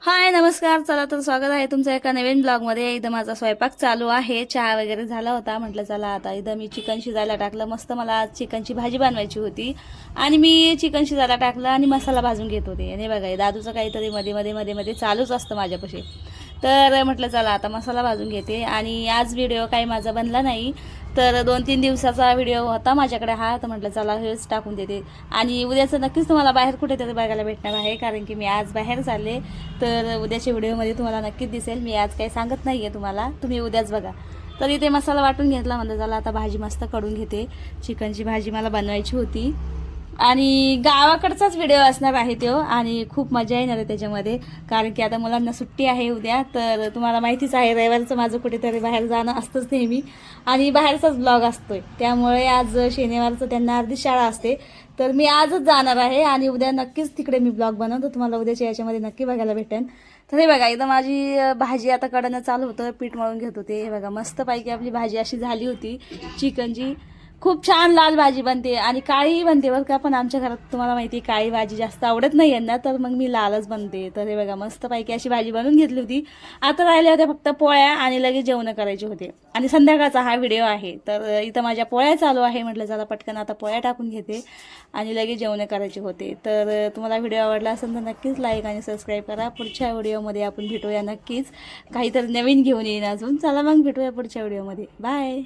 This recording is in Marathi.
हाय नमस्कार. चला तर स्वागत आहे तुमचं एका नवीन ब्लॉगमध्ये. इथं माझा स्वयंपाक चालू आहे. चहा वगैरे झाला होता. म्हटलं चला आता इथं मी चिकन शिजायला टाकलं. मस्त मला आज चिकनची भाजी बनवायची होती आणि मी चिकन शिजायला टाकलं आणि मसाला भाजून घेत होते. आणि बघा दादूचं काहीतरी मध्ये मध्ये मध्ये मध्ये चालूच असतं माझ्यापाशी. तर म्हटलं चला आता मसाला भाजून घेते. आणि आज व्हिडिओ काही माझा बनला नाही, तर 2-3 दिवसाचा व्हिडिओ होता माझ्याकडे हा. तर म्हटलं चला हेच टाकून देते. आणि उद्याचं नक्कीच तुम्हाला बाहेर कुठेतरी बघायला भेटणार आहे, कारण की मी आज बाहेर चालले. तर उद्याच्या व्हिडिओमध्ये तुम्हाला नक्कीच दिसेल. मी आज काही सांगत नाही आहे तुम्हाला, तुम्ही उद्याच बघा. तर इथे मसाला वाटून घेतला. म्हणलं चला आता भाजी मस्त करून घेते. चिकनची भाजी मला बनवायची होती आणि गावाकडचाच व्हिडिओ असणार आहे तो. आणि खूप मजा येणार आहे त्याच्यामध्ये, कारण की आता मुलांना सुट्टी आहे उद्या. तर तुम्हाला माहितीच आहे रविवारचं माझं कुठेतरी बाहेर जाणं असतंच नेहमी, आणि बाहेरचाच ब्लॉग असतोय. त्यामुळे आज शनिवारचं त्यांना अर्धी शाळा असते, तर मी आजच जाणार आहे आणि उद्या नक्कीच तिकडे मी ब्लॉग बनवतो. तुम्हाला उद्याच्या याच्यामध्ये नक्की बघायला भेटेल. तर हे बघा इथं माझी भाजी आता कडणं चालू होतं, पीठ मळून घेत होते. हे बघा मस्तपैकी आपली भाजी अशी झाली होती चिकनची. खूप छान लाल भाजी बनते आणि काळीही बनते बरं का, पण आमच्या घरात तुम्हाला माहिती आहे काळी भाजी जास्त आवडत नाही यांना, तर मग मी लालच बनते. तर हे बघा मस्तपैकी अशी भाजी बनवून घेतली होती. आता राहिल्या होत्या फक्त पोळ्या आणि लगेच जेवण करायचे होते. आणि संध्याकाळचा हा व्हिडिओ आहे. तर इथं माझ्या पोळ्या चालू आहे. म्हटलं चला पटकन आता पोळ्या टाकून घेते आणि लगेच जेवण करायचे होते. तर तुम्हाला व्हिडिओ आवडला असेल तर नक्कीच लाईक आणि सबस्क्राईब करा. पुढच्या व्हिडिओमध्ये आपण भेटूया नक्कीच. काहीतरी नवीन घेऊन येईन अजून. चला मग भेटूया पुढच्या व्हिडिओमध्ये. बाय.